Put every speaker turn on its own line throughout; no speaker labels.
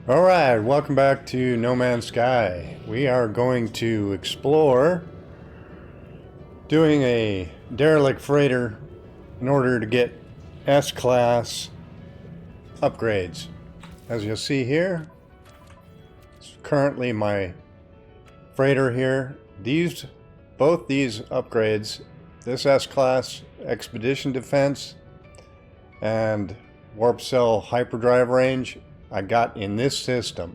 Alright, welcome back to No Man's Sky. We are going to explore doing a derelict freighter in order to get S-class upgrades. As you'll see here, it's currently my freighter here. Both these upgrades, this S-class expedition defense and warp cell hyperdrive range, I got in this system,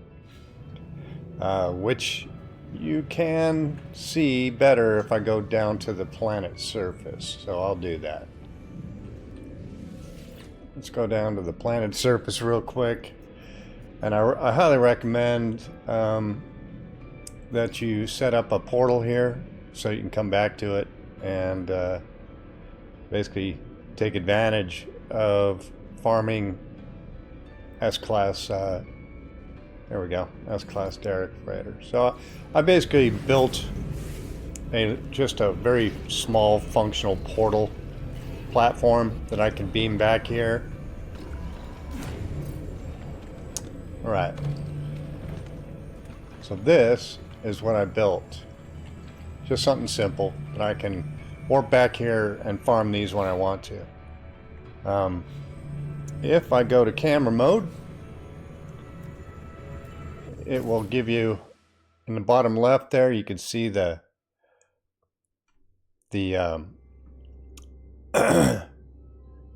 which you can see better if I go down to the planet's surface, so I'll do that. Let's go down to the planet's surface real quick, and I highly recommend that you set up a portal here so you can come back to it and basically take advantage of farming S-class, there we go, S-class derelict freighter. So I basically built just a very small functional portal platform that I can beam back here. Alright. So this is what I built. Just something simple that I can warp back here and farm these when I want to. If I go to camera mode, it will give you, in the bottom left there, you can see the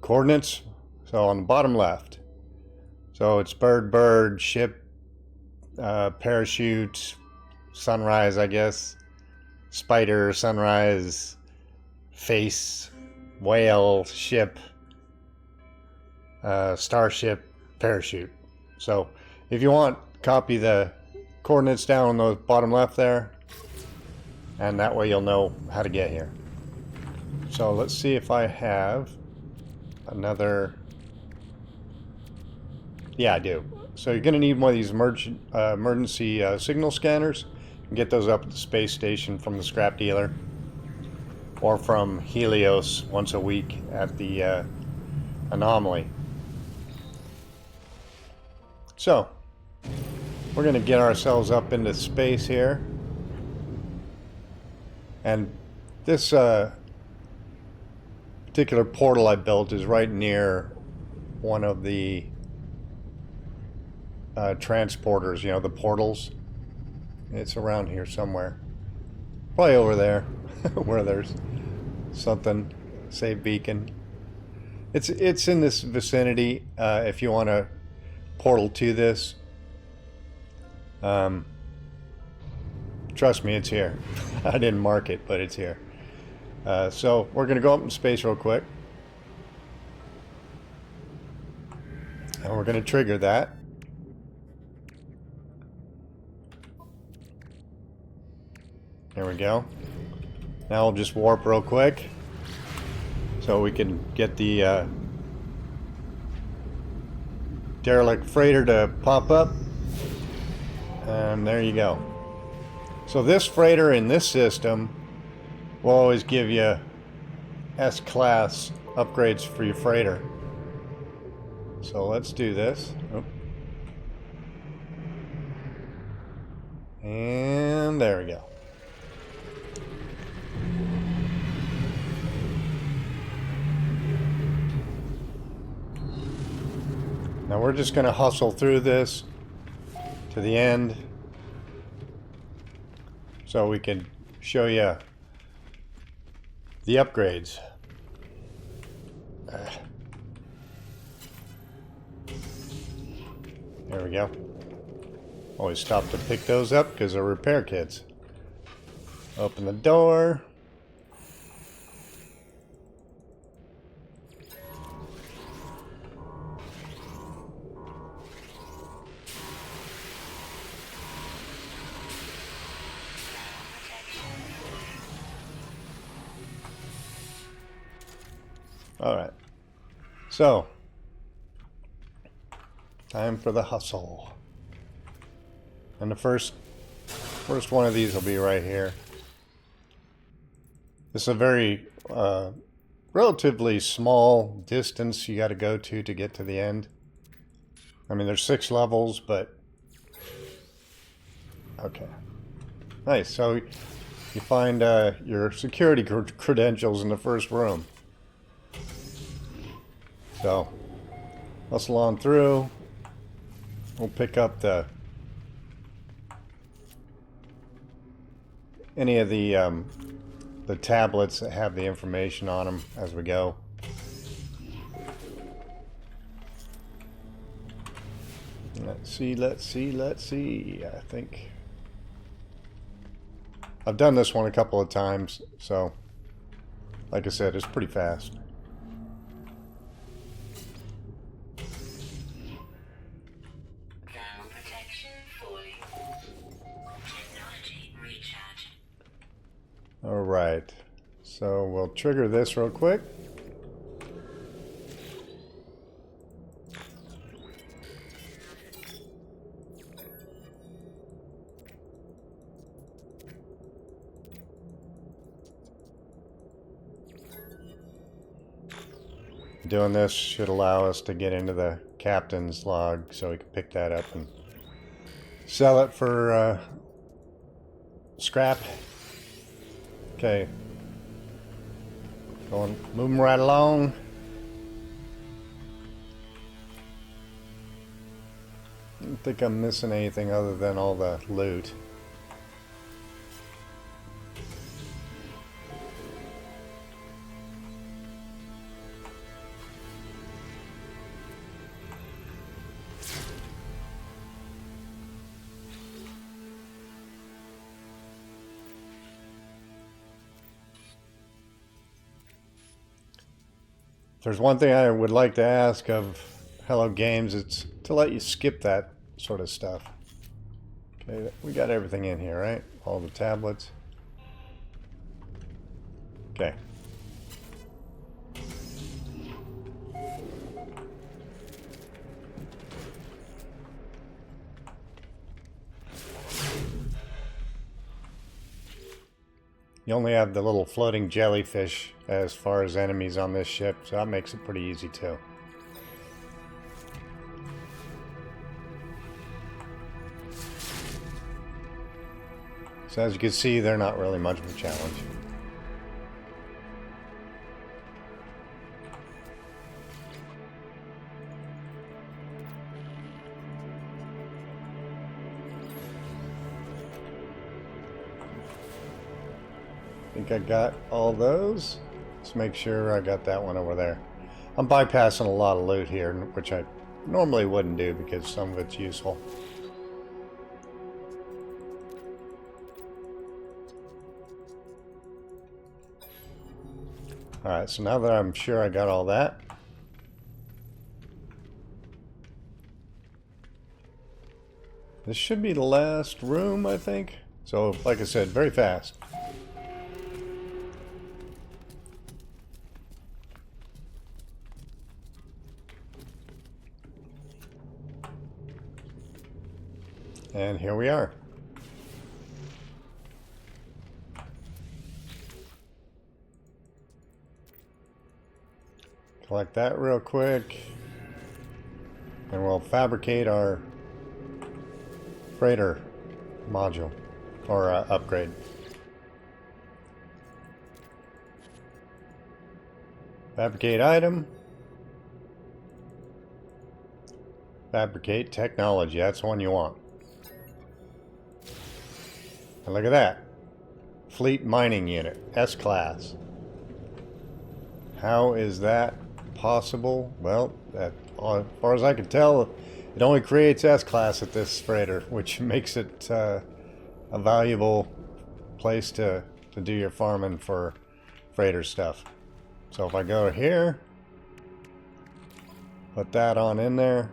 coordinates. So on the bottom left, so it's bird, ship, parachute, sunrise, I guess, spider, sunrise, face, whale, ship, starship, parachute. So if you want, copy the coordinates down on the bottom left there, and that way you'll know how to get here. So let's see if I have another. Yeah, I do. So you're going to need one of these emergency signal scanners. You can get those up at the space station from the scrap dealer, or from Helios once a week at the Anomaly. So we're going to get ourselves up into space here, and this particular portal I built is right near one of the transporters, you know, the portals. It's around here somewhere, probably over there where there's something, say beacon. It's in this vicinity. If you want to portal to this, trust me, it's here. I didn't mark it, but it's here. So we're gonna go up in space real quick, and we're gonna trigger that. There we go. Now we'll just warp real quick so we can get the derelict freighter to pop up. And there you go. So this freighter in this system will always give you S-class upgrades for your freighter. So let's do this. Oh. And there we go. Now we're just going to hustle through this to the end so we can show you the upgrades. There we go. Always stop to pick those up because they're repair kits. Open the door. Alright, so time for the hustle. And the first one of these will be right here. This is a very relatively small distance you got to go to get to the end. I mean, there's 6 levels, but Okay. Nice. So you find your security credentials in the first room. So hustle on through. We'll pick up any of the tablets that have the information on them as we go. Let's see. I think I've done this one a couple of times, so like I said, it's pretty fast.
Thermal protection falling. Technology recharging.
Alright, so we'll trigger this real quick. Doing this should allow us to get into the captain's log so we can pick that up and sell it for scrap. Okay. Moving right along. I don't think I'm missing anything other than all the loot. If there's one thing I would like to ask of Hello Games, it's to let you skip that sort of stuff. Okay, we got everything in here, right? All the tablets. Okay. You only have the little floating jellyfish as far as enemies on this ship, so that makes it pretty easy too. So as you can see, they're not really much of a challenge. I think I got all those. Let's make sure I got that one over there. I'm bypassing a lot of loot here, which I normally wouldn't do because some of it's useful. Alright, so now that I'm sure I got all that, this should be the last room, I think. So, like I said, very fast. And here we are. Collect that real quick. And we'll fabricate our freighter module, or upgrade. Fabricate item. Fabricate technology, that's the one you want. And look at that. Fleet mining unit, S-class. How is that possible? Well, as far as I can tell, it only creates S-class at this freighter, which makes it a valuable place to do your farming for freighter stuff. So if I go here, put that on in there.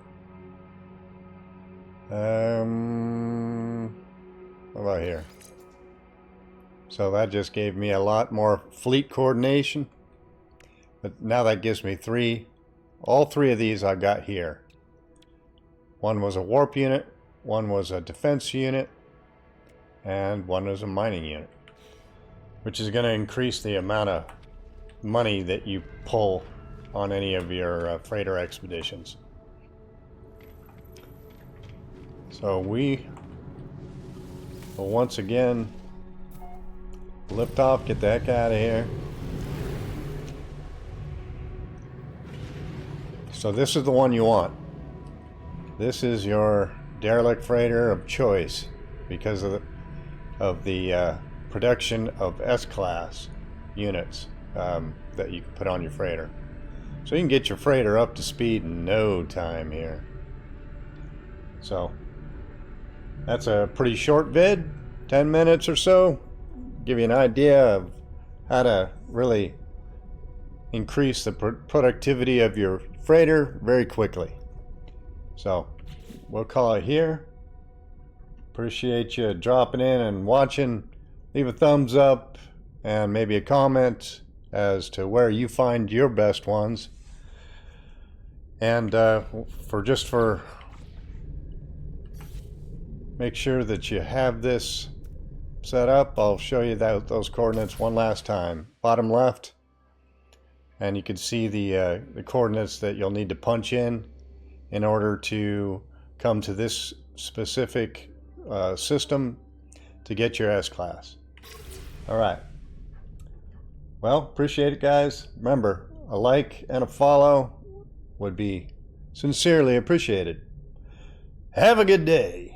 What about here? So that just gave me a lot more fleet coordination. But now that gives me all three of these I've got here. One was a warp unit, one was a defense unit, and one was a mining unit. Which is going to increase the amount of money that you pull on any of your freighter expeditions. So we But once again, lift off, get the heck out of here. So this is the one you want. This is your derelict freighter of choice because of the production of S-class units that you can put on your freighter. So you can get your freighter up to speed in no time here. So that's a pretty short vid, 10 minutes or so. Give you an idea of how to really increase the productivity of your freighter very quickly. So we'll call it here. Appreciate you dropping in and watching. Leave a thumbs up and maybe a comment as to where you find your best ones. And for make sure that you have this set up, I'll show you those coordinates one last time. Bottom left, and you can see the coordinates that you'll need to punch in order to come to this specific system to get your S-class. All right. Well, appreciate it, guys. Remember, a like and a follow would be sincerely appreciated. Have a good day.